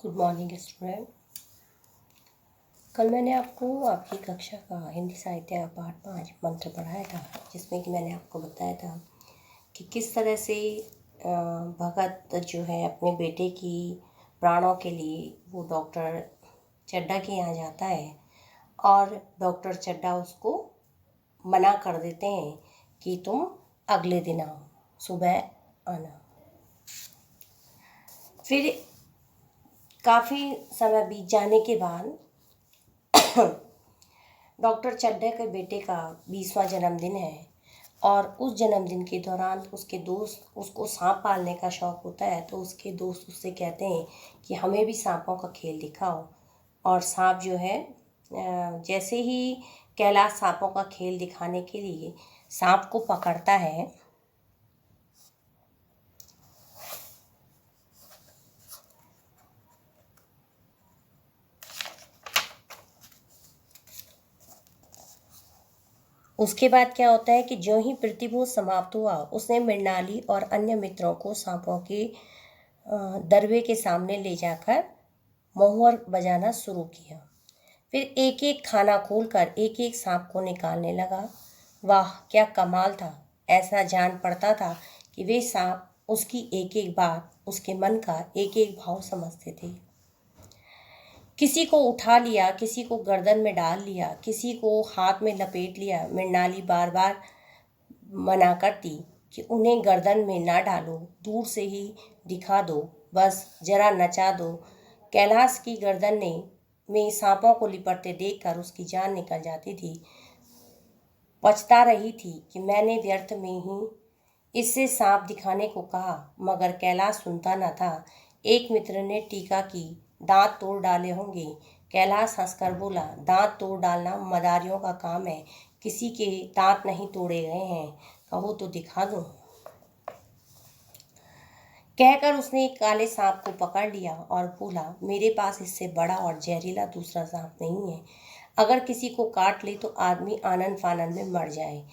Good morning student. कल मैंने आपको आपकी कक्षा का हिंदी साहित्य पाठ 5 मंत्र पढ़ाया था, जिसमें कि मैंने आपको बताया था कि किस तरह से भगत जो है अपने बेटे की प्राणों के लिए वो डॉक्टर चड्ढा के यहाँ जाता है और डॉक्टर चड्ढा उसको मना कर देते हैं कि तुम अगले दिन आओ, सुबह आना। फिर काफ़ी समय बीत जाने के बाद डॉक्टर चड्ढा के बेटे का 20वां जन्मदिन है और उस जन्मदिन के दौरान उसके दोस्त उसको सांप पालने का शौक़ होता है, तो उसके दोस्त उससे कहते हैं कि हमें भी सांपों का खेल दिखाओ। और सांप जो है जैसे ही कैलाश सांपों का खेल दिखाने के लिए सांप को पकड़ता है, उसके बाद क्या होता है कि जो ही प्रतिभोज समाप्त हुआ, उसने मृणाली और अन्य मित्रों को सांपों के दरवे के सामने ले जाकर मोहर बजाना शुरू किया। फिर एक एक खाना खोलकर एक एक सांप को निकालने लगा। वाह, क्या कमाल था! ऐसा जान पड़ता था कि वे सांप उसकी एक एक बात, उसके मन का एक एक भाव समझते थे। किसी को उठा लिया, किसी को गर्दन में डाल लिया, किसी को हाथ में लपेट लिया। मृणाली बार बार मना करती कि उन्हें गर्दन में ना डालो, दूर से ही दिखा दो, बस जरा नचा दो। कैलाश की गर्दन में सांपों को लिपटते देखकर उसकी जान निकल जाती थी। पछता रही थी कि मैंने व्यर्थ में ही इससे सांप दिखाने को कहा, मगर कैलाश सुनता न था। एक मित्र ने टीका की, दांत तोड़ डाले होंगे। कैलाश हंसकर बोला, दांत तोड़ डालना मदारियों का काम है, किसी के दांत नहीं तोड़े गए हैं, कहो तो दिखा दूं। कहकर उसने एक काले सांप को पकड़ लिया और बोला, मेरे पास इससे बड़ा और जहरीला दूसरा सांप नहीं है। अगर किसी को काट ले तो आदमी आनन फानन में मर जाए,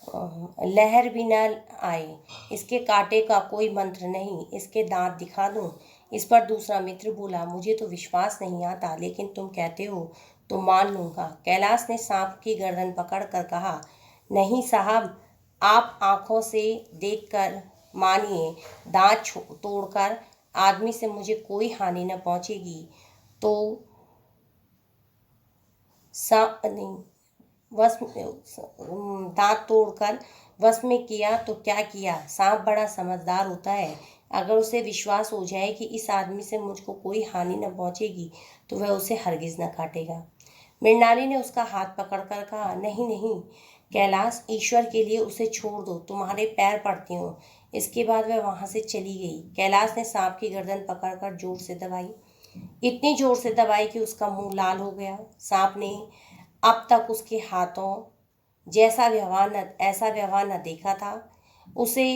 लहर भी न आए। इसके कांटे का कोई मंत्र नहीं, इसके दांत दिखा दूं। इस पर दूसरा मित्र बोला, मुझे तो विश्वास नहीं आता, लेकिन तुम कहते हो तो मान लूंगा। कैलाश ने सांप की गर्दन पकड़कर कहा, नहीं साहब, आप आंखों से देखकर मानिए, दांत तोड़कर आदमी से मुझे कोई हानि न पहुंचेगी। तो नहीं, दांत तोड़कर वश में किया तो क्या किया। सांप बड़ा समझदार होता है, अगर उसे विश्वास हो जाए कि इस आदमी से मुझको कोई हानि न पहुंचेगी तो वह उसे हरगिज न काटेगा। मृणाली ने उसका हाथ पकड़कर कहा, नहीं नहीं कैलाश, ईश्वर के लिए उसे छोड़ दो, तुम्हारे पैर पड़ती हूँ। इसके बाद वह वहां से चली गई। कैलाश ने सांप की गर्दन पकड़कर जोर से दबाई, इतनी जोर से दबाई कि उसका मुंह लाल हो गया। सांप ने अब तक उसके हाथों ऐसा व्यवहार न देखा था। उसे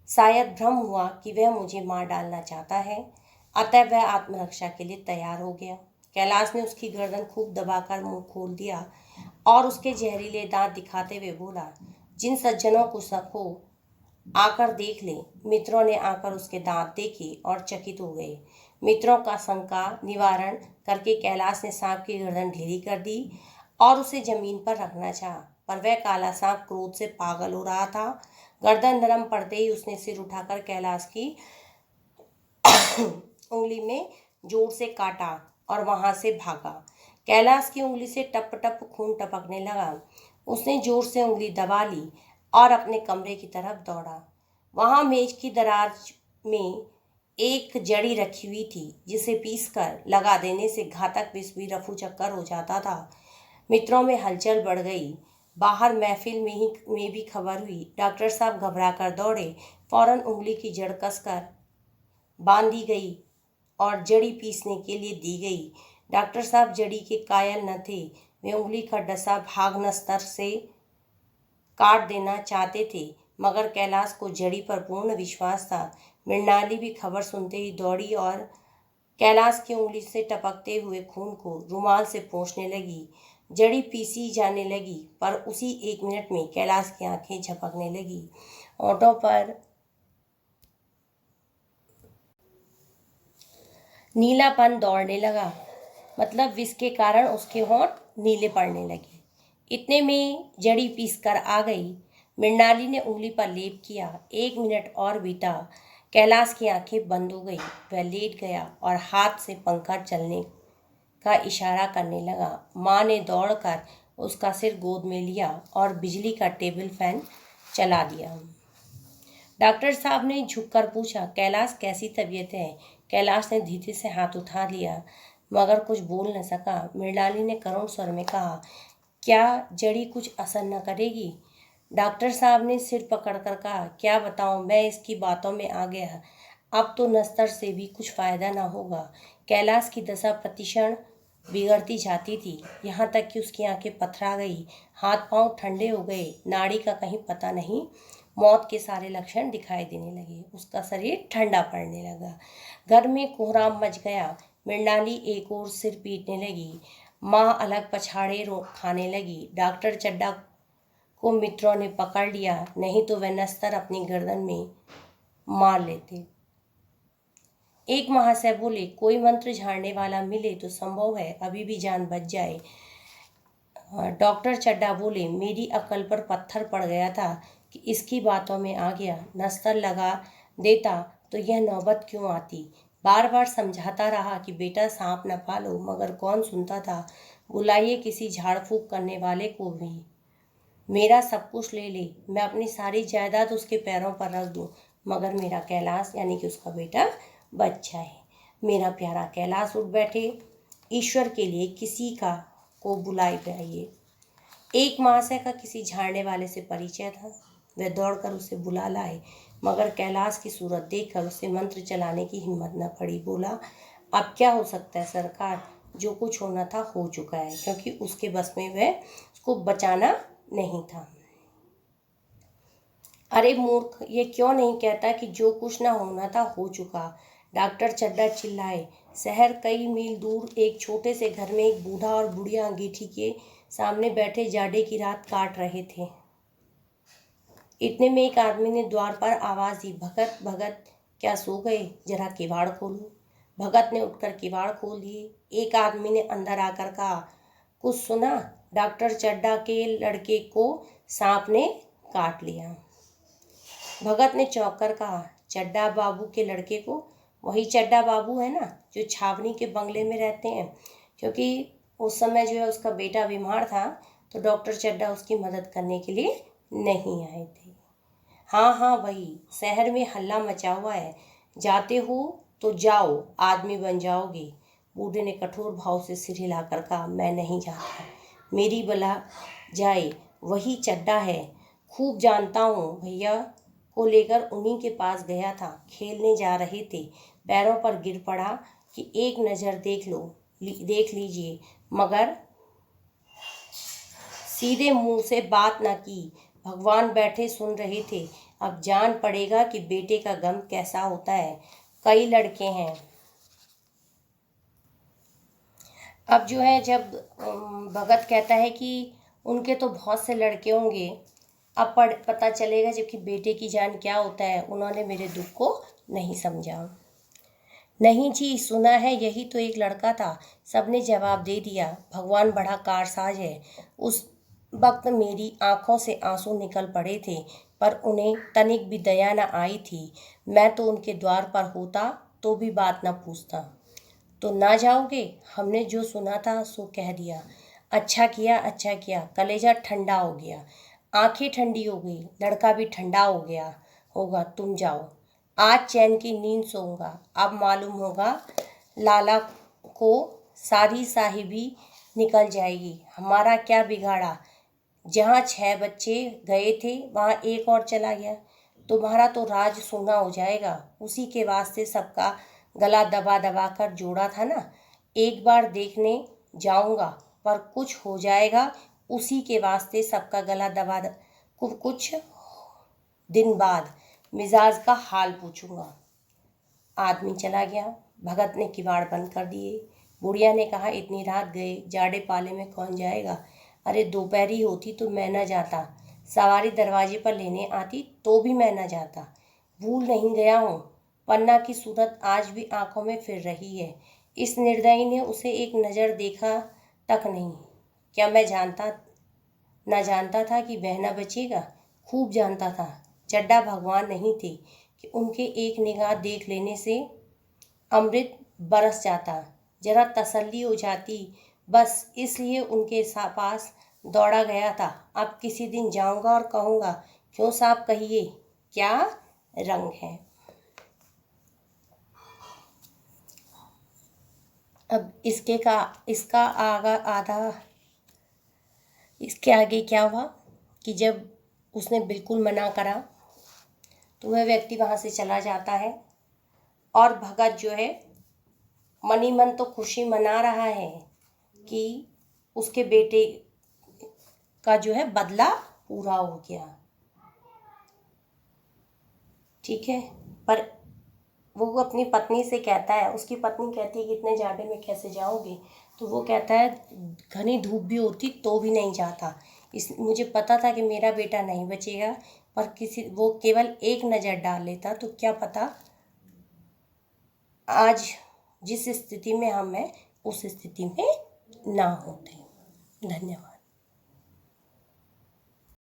शायद भ्रम हुआ कि वह मुझे मार डालना चाहता है, अतः वह आत्मरक्षा के लिए तैयार हो गया। कैलाश ने उसकी गर्दन खूब दबाकर मुंह खोल दिया और उसके जहरीले दांत दिखाते हुए बोला, जिन सज्जनों को शक हो आकर देख ले। मित्रों ने आकर उसके दांत देखे और चकित हो गए। मित्रों का शंका निवारण करके कैलाश ने सांप की गर्दन ढीली कर दी और उसे जमीन पर रखना चाहा, पर वह काला सांप क्रोध से पागल हो रहा था। गर्दन नरम पड़ते ही उसने सिर उठाकर कैलाश की उंगली में जोर से काटा और वहां से भागा। कैलाश की उंगली से टप टप खून टपकने लगा। उसने जोर से उंगली दबा ली और अपने कमरे की तरफ दौड़ा। वहां मेज की दराज में एक जड़ी रखी हुई थी, जिसे पीसकर लगा देने से घातक विष भी रफू चक्कर हो जाता था। मित्रों में हलचल बढ़ गई। बाहर महफिल में भी खबर हुई। डॉक्टर साहब घबरा कर दौड़े। फौरन उंगली की जड़ कसकर बांधी गई और जड़ी पीसने के लिए दी गई। डॉक्टर साहब जड़ी के कायल न थे, वे उंगली का डसा भागनस्तर से काट देना चाहते थे, मगर कैलाश को जड़ी पर पूर्ण विश्वास था। मृणाली भी खबर सुनते ही दौड़ी और कैलाश की उंगली से टपकते हुए खून को रुमाल से पोंछने लगी। जड़ी पीसी जाने लगी, पर उसी 1 मिनट में कैलाश की आंखें झपकने लगी। नीलापन दौड़ने लगा, मतलब विष के कारण उसके होंठ नीले पड़ने लगे। इतने में जड़ी पीस कर आ गई। मृणाली ने उंगली पर लेप किया। 1 मिनट और बीता। कैलाश की आंखें बंद हो गई। वह लेट गया और हाथ से पंखा चलने का इशारा करने लगा। माँ ने दौड़कर उसका सिर गोद में लिया और बिजली का टेबल फैन चला दिया। डॉक्टर साहब ने झुककर पूछा, कैलाश कैसी तबीयत है? कैलाश ने धीरे से हाथ उठा लिया मगर कुछ बोल न सका। मृणाली ने करुण स्वर में कहा, क्या जड़ी कुछ असर न करेगी? डॉक्टर साहब ने सिर पकड़कर कहा, क्या बताऊं, मैं इसकी बातों में आ गया। अब तो नस्तर से भी कुछ फायदा न होगा। कैलाश की दशा प्रतिक्षण बिगड़ती जाती थी, यहाँ तक कि उसकी आंखें पथरा गई, हाथ पांव ठंडे हो गए, नाड़ी का कहीं पता नहीं। मौत के सारे लक्षण दिखाई देने लगे। उसका शरीर ठंडा पड़ने लगा। घर में कोहराम मच गया। मृणाली एक ओर सिर पीटने लगी। माँ अलग पछाड़े खाने लगी। डॉक्टर चड्डा को मित्रों ने पकड़ लिया, नहीं तो वह नस्तर अपनी गर्दन में मार लेते। एक महाशय बोले, कोई मंत्र झाड़ने वाला मिले तो संभव है अभी भी जान बच जाए। डॉक्टर चड्डा बोले, मेरी अक्ल पर पत्थर पड़ गया था कि इसकी बातों में आ गया। नस्तर लगा देता तो यह नौबत क्यों आती। बार बार समझाता रहा कि बेटा सांप न पालो, मगर कौन सुनता था। बुलाइए किसी झाड़ फूक करने वाले को भी। मेरा सब कुछ ले ले, मैं अपनी सारी जायदाद उसके पैरों पर रख दूं, मगर मेरा कैलाश यानी कि उसका बेटा बच जाए। मेरा प्यारा कैलाश उठ बैठे। ईश्वर के लिए किसी का को बुलाई जाइए। एक महाशय का किसी झाड़ने वाले से परिचय था। वह दौड़कर उसे बुला लाए, मगर कैलाश की सूरत देखकर उसे मंत्र चलाने की हिम्मत न पड़ी। बोला, अब क्या हो सकता है सरकार, जो कुछ होना था हो चुका है, क्योंकि उसके बस में वह उसको बचाना नहीं था। अरे मूर्ख, ये क्यों नहीं कहता कि जो कुछ ना होना था हो चुका। डॉक्टर चड्डा चिल्लाए। शहर कई मील दूर एक छोटे से घर में एक बूढ़ा और बुढ़िया अंगीठी के सामने बैठे जाड़े की रात काट रहे थे। इतने में एक आदमी ने द्वार पर आवाज दी, भगत भगत, क्या सो गए? जरा किवाड़ खोलो। भगत ने उठकर किवाड़ खोल दिए। एक आदमी ने अंदर आकर कहा, कुछ सुना? डॉक्टर चड्डा के लड़के को सांप ने काट लिया। भगत ने चौंक कर कहा, चड्डा बाबू के लड़के को? वही चड्डा बाबू है ना, जो छावनी के बंगले में रहते हैं। क्योंकि उस समय जो है उसका बेटा बीमार था, तो डॉक्टर चड्डा उसकी मदद करने के लिए नहीं आए थे। हाँ हाँ वही, शहर में हल्ला मचा हुआ है, जाते हो तो जाओ, आदमी बन जाओगे। बूढ़े ने कठोर भाव से सिर हिलाकर कहा, मैं नहीं जाता, मेरी बला जाए, वही चड्डा है, खूब जानता हूँ। भैया को लेकर उन्हीं के पास गया था, खेलने जा रहे थे, पैरों पर गिर पड़ा कि एक नज़र देख लीजिए, मगर सीधे मुंह से बात न की। भगवान बैठे सुन रहे थे। अब जान पड़ेगा कि बेटे का गम कैसा होता है। कई लड़के हैं। अब जो है जब भगत कहता है कि उनके तो बहुत से लड़के होंगे, अब पता चलेगा जबकि बेटे की जान क्या होता है। उन्होंने मेरे दुख को नहीं समझा। नहीं जी, सुना है, यही तो एक लड़का था, सबने जवाब दे दिया। भगवान बड़ा कारसाज है। उस वक्त मेरी आंखों से आंसू निकल पड़े थे, पर उन्हें तनिक भी दया न आई थी। मैं तो उनके द्वार पर होता तो भी बात न पूछता। तो ना जाओगे? हमने जो सुना था सो कह दिया। अच्छा किया, अच्छा किया, कलेजा ठंडा हो गया, आंखें ठंडी हो गई, लड़का भी ठंडा हो गया होगा। तुम जाओ, आज चैन की नींद सोऊंगा। अब मालूम होगा लाला को सारी साहिबी निकल जाएगी। हमारा क्या बिगाड़ा? जहाँ 6 बच्चे गए थे वहाँ एक और चला गया। तुम्हारा तो राज सोना हो जाएगा। उसी के वास्ते सबका गला दबा दबा कर जोड़ा था ना। एक बार देखने जाऊंगा, पर कुछ हो जाएगा, उसी के वास्ते सबका गला दबा कुछ दिन बाद मिजाज का हाल पूछूंगा। आदमी चला गया। भगत ने किवाड़ बंद कर दिए। बुढ़िया ने कहा, इतनी रात गए, जाड़े पाले में कौन जाएगा? अरे दोपहरी होती तो मैं न जाता, सवारी दरवाजे पर लेने आती तो भी मैं न जाता। भूल नहीं गया हूँ, पन्ना की सूरत आज भी आंखों में फिर रही है। इस निर्दयी ने उसे एक नज़र देखा तक नहीं। क्या मैं जानता था कि वह न बचेगा? खूब जानता था। चड्ढा भगवान नहीं थे कि उनके एक निगाह देख लेने से अमृत बरस जाता, जरा तसल्ली हो जाती। बस इसलिए उनके पास दौड़ा गया था। अब किसी दिन जाऊंगा और कहूँगा, क्यों साहब कहिए, क्या रंग है। अब इसके आगे क्या हुआ कि जब उसने बिल्कुल मना करा तो वह व्यक्ति वहाँ से चला जाता है और भगत जो है मनी मन तो खुशी मना रहा है कि उसके बेटे का जो है बदला पूरा हो गया। ठीक है, पर वो अपनी पत्नी से कहता है, उसकी पत्नी कहती है कि इतने जाड़े में कैसे जाओगे? तो वो कहता है घनी धूप भी होती तो भी नहीं जाता। मुझे पता था कि मेरा बेटा नहीं बचेगा, पर वो केवल एक नज़र डाल लेता तो क्या पता आज जिस स्थिति में हम हैं उस स्थिति में ना होते। धन्यवाद।